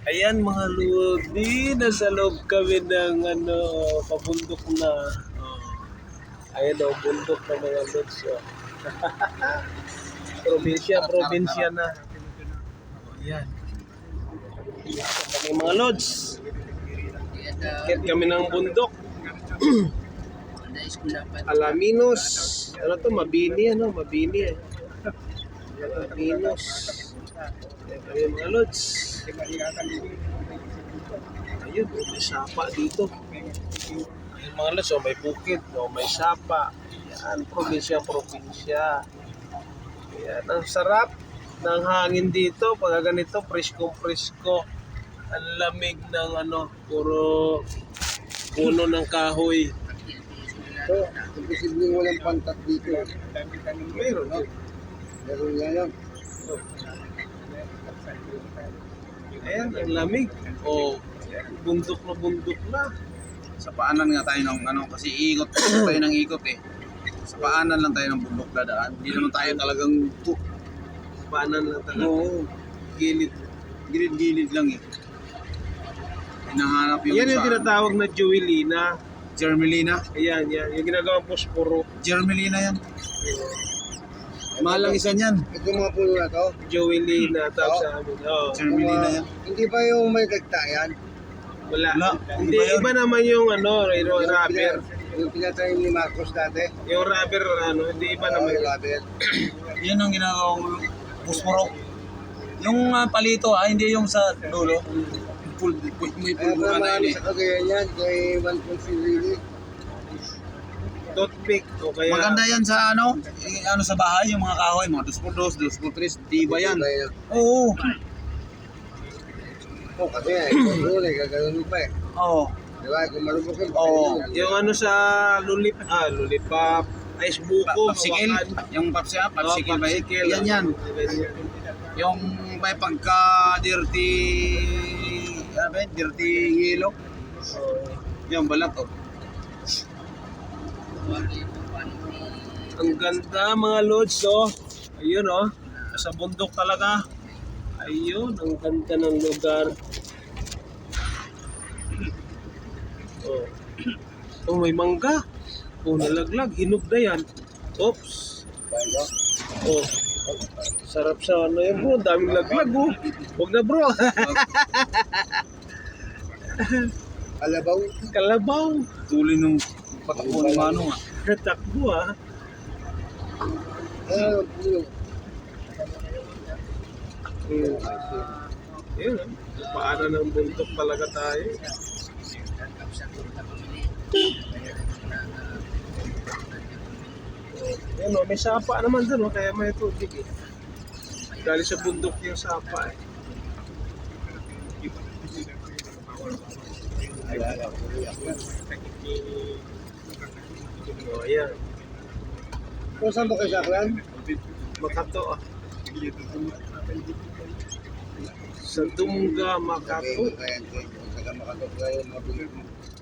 Ayan mga lodi, nasa loob kami ng pabundok na. Ayan o, bundok na mga lods. Probinsya na. Ayan. Kami mga lods. Kit kami ng bundok. Alaminos. Ano to? Mabini. Mabini. Alaminos. Ayan kami mga lods. Ayun, may sapa dito. Ayun mga lods, may bukid, may sapa. Yan, probinsya. Yan, ang sarap ng hangin dito. Pag ganito, presko. Ang lamig ng puro puno ng kahoy. So, imposibleng walang pantat dito. Meron. Meron nga lang. Ayan, ang lamig. Bundok na. Sa paanan nga tayo ng kasi ikot tayo ng ikot eh. Sa paanan lang tayo ng bundok dadaan. Hindi naman tayo talagang Paanan lang talaga. oo, gilid lang eh. Hinahanap yung Yan yung tinatawag na Joelina. Germelina. Ayan. Yung ginagawang posporo. Germelina yan. Mahal lang isa niyan. Ito mga puno na to. Joelina tawag sa amin. Germelina yan. Hindi ba yung may tagtayan? Wala. Wala. Hindi, iba naman yung rubber. Yung pinatayin ni Marcos dati. Yung rubber, hindi iba naman. Yung rubber. Yan ang ginagawang pusporo. Yung palito hindi yung sa dulo. May Kaya pulburan na marami yun eh. sa kagayan yan. Kay Juan Consilili. Toothpick o kaya... Maganda yan sa sa bahay, yung mga kahoy, mga 2x2, 2x3, diba yan? Oo. Oo, kasi ito eh, gagano'n pa eh. Oo. Diba? Kung marunong ka, Oo. Yung sa lollipop, ice buko, Popsicle, yung popsicle ba yun? popsicle. Yan. Yung may pagka dirty, dirty yellow. Yung balat oh. Ang ganda mga lods, Ayun, Sa bundok talaga. Ayun, ang ganda ng lugar. May mangga. Nalaglag. Hinog na yan. Oops. Sarap sa yan bro. Daming laglag, Huwag na bro. Kalabaw. Tuloy nung patakbo ng manong Natakbo, puno. Ayun, paano ng bundok talaga tayo. Ayun, may sapa naman dun, kaya may tubig eh. Dali sa bundok yung sapa eh. Ayan. Kung saan ba kayo sa Aklan? Makato Sa Dumga, Makato. Taga Makato kayo,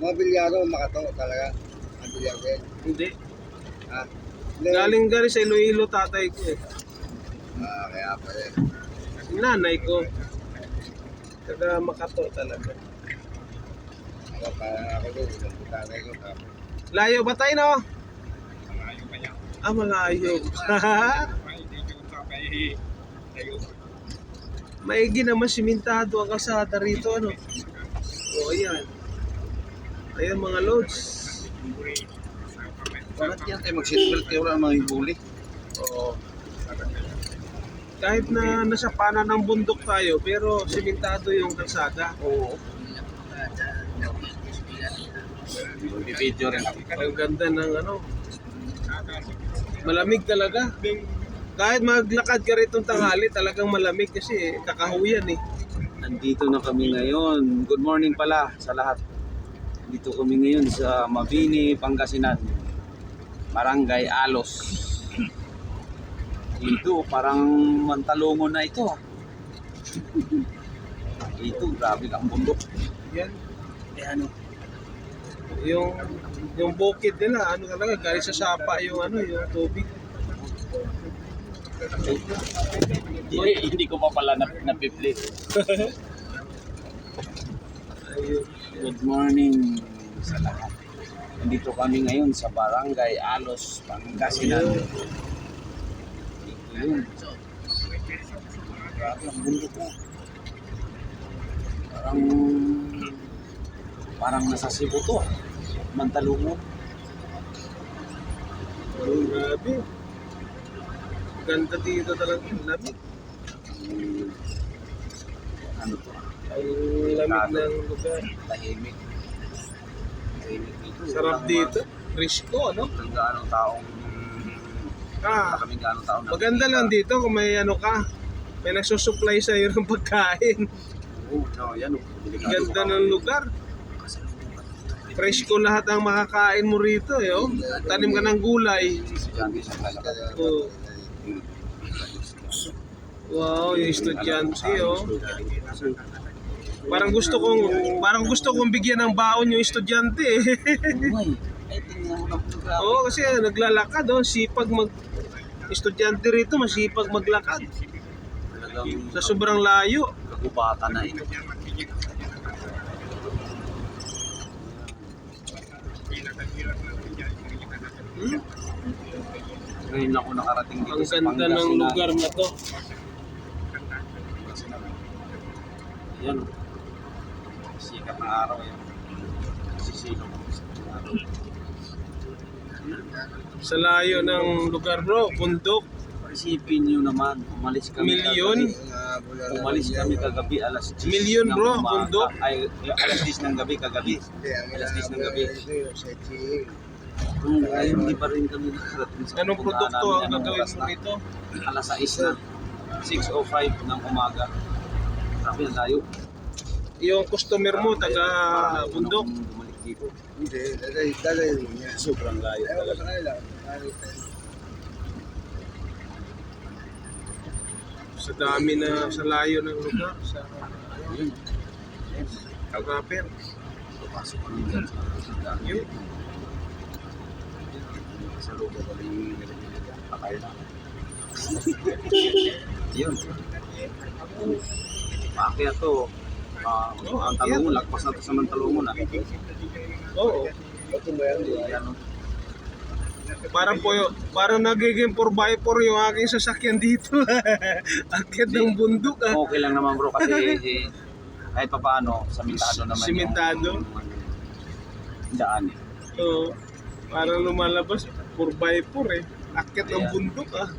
mga bilyaro, Makato talaga. Ang bilyar din. Hindi. Ha? Galing sa Iloilo tatay ko eh. Kaya pa rin. Nanay ko. Taga Makato talaga. Parang ako doon, yung putanay ko. Layo ba tayo, no? Malayo. Maigi naman simintado ang kalsada rito, ayan. Ayan mga loads. Bakit yan tayo mag-seatbelt kayo wala namang huli? Oo. Kahit na nasa panan ng bundok tayo, pero simintado yung kalsada. Oo. Video rin. Ang ganda ng malamig talaga. Kahit maglakad ka rito tanghali, talagang malamig kasi kakahuyan eh. Nandito na kami ngayon. Good morning pala sa lahat. Dito kami ngayon sa Mabini, Pangasinan. Barangay Alos. Dito, parang Mantalongon na ito. Dito, grabe ang bundok. Yan. Yung bukid nila, talaga, galing sa sapa yung yung tubig. Hindi ko pa pala napiplit. Ayun. Good morning sa lahat. Nandito kami ngayon sa Barangay Alos, Pangasinan. Ayun. Grabe ang bundok ko. Parang nasa Cebu to. Mantalungon. Oh, grabe. Ganda dito talaga. Lamig. Ano to? Ang lamig ng lugar. Tahimik. Tahimik dito. Sarap dito. Frisco, ano? Kung gaano taong kaming gaano taong Maganda lang dito kung may ano ka. May nagsusupply sa iyo ng pagkain. Oo, no, yan oh. Ganda ng lugar. Fresco lahat ang makakain mo rito. Eh, oh. Tanim ka ng gulay. Estudyante sa lalakad. Oh. Wow, yung estudyante, oh. Parang gusto kong bigyan ng baon yung estudyante. Eh. Ay, tingnan mo lang lugar. Oo, kasi naglalakad, oh. Sipag estudyante rito, masipag maglakad. Talagang Sa sobrang layo. kagubatan na ito. Ngayon ako nakarating dito Ang sa ganda Pangasinan. ng lugar na to. Yan. Sikat na araw yan. Sisilong sa araw. Sa layo ng lugar, bro. Bundok. Isipin nyo naman, umalis kami Milyon? kagabi. Umalis kami kagabi alas 10 Milyon, ng bro, umaga. bundok. Ay, alas 10 ng gabi kagabi. Alas 10 ng gabi. Ngayon hindi pa rin kami nakarating sa Anong pupuntahan produkto namin. ang Anong gagawin oras mo na? rito? Alas 6 na. 6:05 ng umaga. Sabi ang layo. Yung customer mo, taga bundok. Bumalik dito. Hindi, dadayin mo niya. Sobrang layo Ayaw ko talaga. sa kanila. Sa dami na, sa layo ng lugar. Sa Yun. Kagaper. Pasok kami dyan sa dami. Yun. Sa loob ko kami patay na. Yun. Paakyat to. Ang talungon, lagpas na to sa Mantalungon. Oo. Ito mo yan, di ba? Yan, no? Parang nagiging 4x4 yung aking sasakyan dito. Akyat ng bundok, ah. Okay lang naman bro kasi kahit pa paano, samentado naman Simentado? yung daan eh. Oo. Parang lumalabas, 4x4 eh. Akyat ng bundok, ah.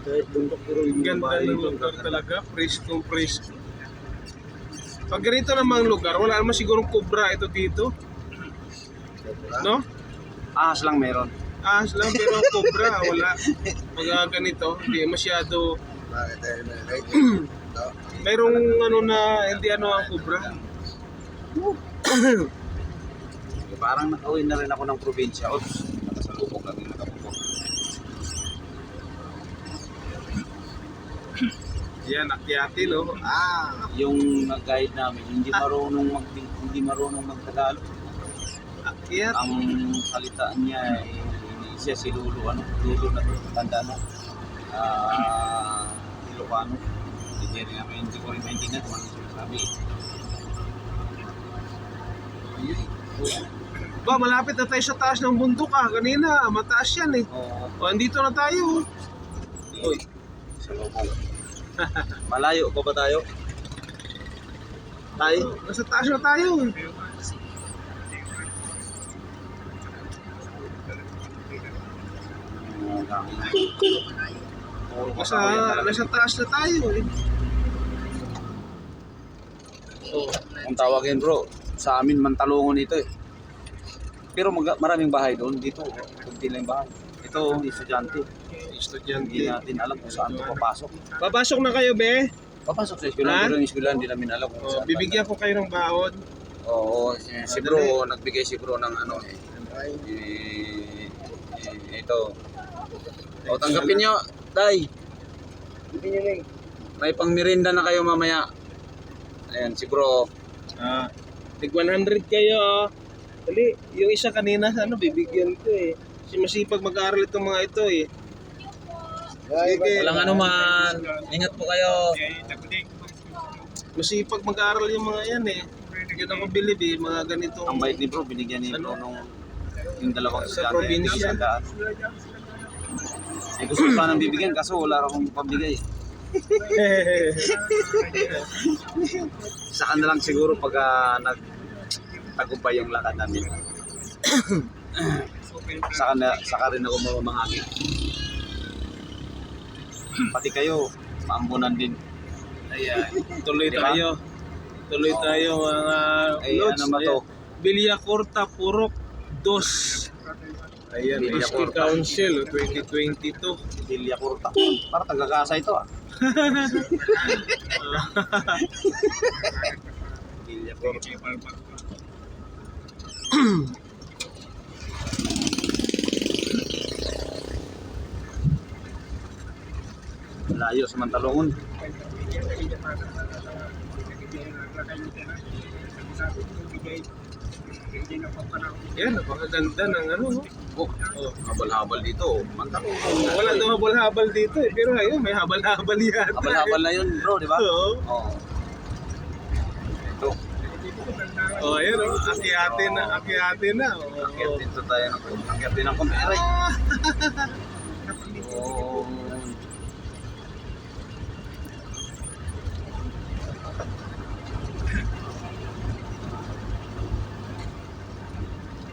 Kahit bundok pero yung Ganda ng lugar talaga, fresco. Pag ganito namang lugar, wala naman sigurong kubra ito dito. No? ahas lang meron. Ahas lang, pero kubra, wala. Pag ganito, hindi masyado. Bakit tayo malay? No? Mayroong ano na, hindi ano ang kubra. Parang nakauwi na rin ako ng probinsya. Oops, nakasalubong kami nakapupok. Yan, akyati, no? Yung nag-guide namin, hindi marunong magtagalog. Akyat. Ang salitaan niya ay siya si Lulu, Lulu na to, tanda na. Ilocano. Hindi ko rin maintindihan kung ano sinasabi. Ba, malapit na tayo sa taas ng bundok, ah. Kanina, mataas yan, eh. O, andito na tayo. Uy, sa loob. Malayo pa ba tayo? Tayo? Nasa taas na tayo, eh. Nasa taas na tayo, eh. Kung tawagin bro, sa amin Mantalungon ito eh. Pero maraming bahay doon. Dito, kunti lang bahay. Ito, estudyante. Hindi Estudyante. natin alam kung saan ito papasok. Babasok na kayo, be. Papasok sa eskwela, Ha? pero yung eskwela hindi namin alam kung O, saan. bibigyan ko kayo ng baon. Oo, si bro, nagbigay si bro ng ano eh. Ito. O, tanggapin nyo, tay. Hindi nyo lang. May pang merienda na kayo mamaya. Ayan, si bro. Tig 100 kayo, oh. Dali, yung isa kanina, ano, bibigyan ko, eh. Kasi masipag mag-aaral itong mga ito, eh. Bye, Sige. Walang ano man. Ingat po kayo. Masipag mag-aaral yung mga yan eh. Yun ako bilib eh, mga ganitong... Ang bait ni bro, binigyan ni bro nung yung dalawang Sa estudyante, probinsya. 100. Eh gusto ko sanang bibigyan kaso wala akong pambigay. Sa kanila lang siguro pag nagtagumpay yung lakad namin. Saka rin ako mamamahagi. Pati kayo, maambunan din. Ayan, tuloy Diba? tayo. Tuloy tayo mga Ay, lods. ano ba to? Villacorta Purok 2. Ayan, Whiskey Villacorta. Council 2022. Dilya Kurta. Para tagakasa ito ah. Dilya Kurta. Layo sa Mantalongon. Yan, napakaganda ng ano. No? Oh, habal-habal dito. Mantalongon. Wala daw habal-habal dito eh. Pero ayun, may habal-habal yata. Habal-habal na yun bro, di ba? Oo. Oo. Ito. Oh, ayun oh. Akyate na, akyate na. Akyat Oh. dito tayo. Akyat din ang kumpere. Oh.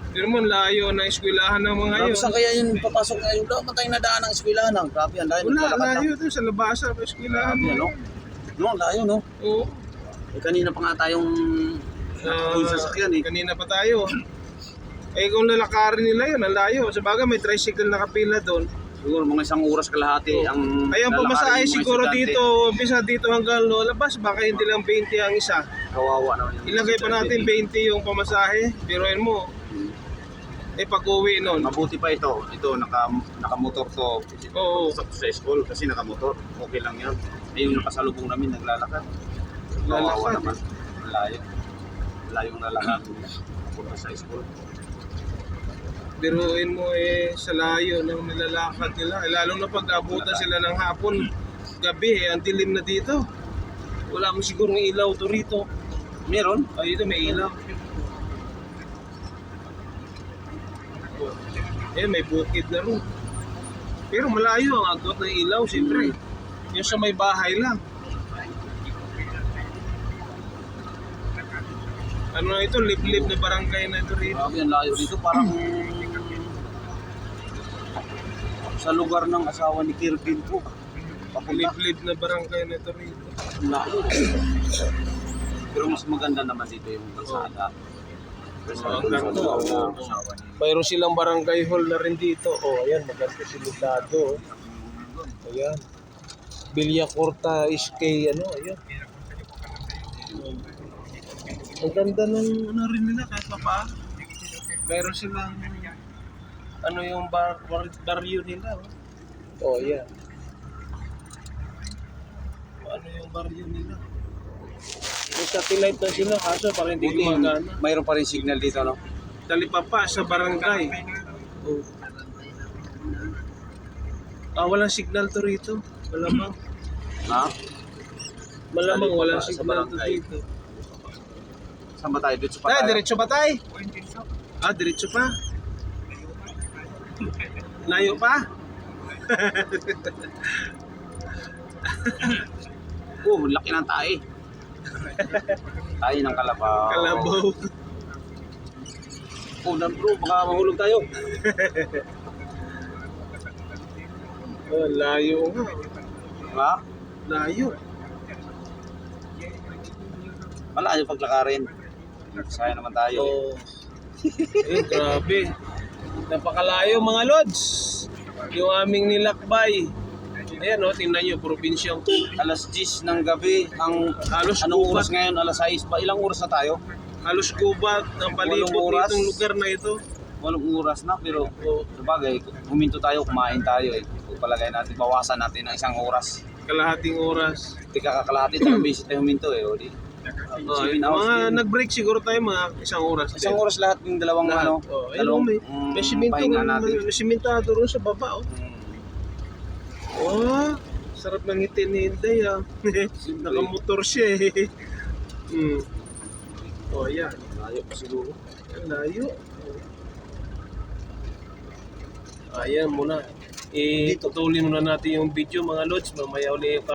Pero mo, layo na eskwelahan ng mga Grabe yun. saan kaya yun papasok na yung matay na daan ng eskwelahan ng grabe ang layo. Wala, naglalakad layo to sa labasan ng eskwelahan. Grabe ano? No, layo no. Oo. Eh kanina pa nga tayong yung sasakyan eh. Kanina pa tayo. Eh kung lalakarin nila yun, ang layo. Sa bagay may tricycle nakapila doon. Siguro mga isang oras kalahati ang Ay, ang pamasahe lalakarin ng mga siguro estudyante. dito, umpisa dito hanggang labas, baka hindi lang 20 ang isa. Kawawa naman yung Ilagay pa natin 20 yung pamasahe. Pero yun mo, eh pag uwi nun. Mabuti pa ito. Ito nakamotor to. Oo. Sa school kasi nakamotor. Okay lang yun. Eh yung nakasalubong namin naglalakad. Kawawa Lalakad. naman. Layo. Layong lalakad. Punta sa school. Biruin mo eh sa layo ng nilalakad nila. Eh, lalo na pag abutan sila ng hapon, gabi eh, ang dilim na dito. Wala mo siguro ng ilaw to rito. Meron? Ay, ito may ilaw. Eh, may bukid na rin. Pero malayo ang agot ng ilaw, siyempre. Yung sa may bahay lang. Ano na ito, liblib na barangay na ito rito. Grabe ang layo dito. Parang sa lugar ng asawa ni Kirvin po. Papunta. Liblib na barangay na ito rito. Ang layo. Pero mas maganda naman dito yung kalsada. Ang ganda, oh. Mayroon silang barangay hall na rin dito. Oh, ayan, maganda silidado. Oh. Ayan. Villacorta SK, ano, ayan. Ang ganda ng ano rin nila kahit pa. Mayroon silang ano yung baryo nila. Oh, ayan. Ano yung baryo nila? May satellite na sila kaso parang hindi gumagana. Mayroon pa rin signal dito, no? Talipapa sa barangay. Oh. Walang signal to rito. Malamang. Ha? Malamang walang Sa signal to barangay. dito. Saan ba tayo? Dito pa Tay, tayo? diretso ba tay? Diretso pa. Layo pa? Oh, laki ng tae. Tayo ng kalabaw. Kalabaw. Oh, bro, baka mahulog tayo. Layo nga. Ha? Layo. Malayo paglakarin. Sayang naman tayo. Oh. Grabe. Napakalayo mga lods. Yung aming nilakbay. Ayan o, tingnan nyo, probinsyang Alas 10 ng gabi, halos anong gubat, oras ngayon? Alas 6 ba? Ilang oras na tayo? halos gubat ng palibot 8 oras. nitong lugar na ito. 8 oras na, pero Oh, sabagay, huminto tayo, kumain tayo eh. Palagay natin, bawasan natin ng isang oras. kalahating oras. Hindi kakakalahati tayo, busy tayo huminto eh. O di. 7 hours Mga din. nag-break siguro tayo mga isang oras. Isang din. oras lahat yung dalawang Lahat. ano, Oh, ayun, dalawang may siminto pahinga natin. may simentado ron sa baba. Oh. Oh, Sarap ng ngiti ni Inday ah. Nakamotor siya eh. Oh, ayan. Layo pa siguro. Ang layo. Ayan muna. Tutulin muna natin yung video mga lods. Mamaya ulit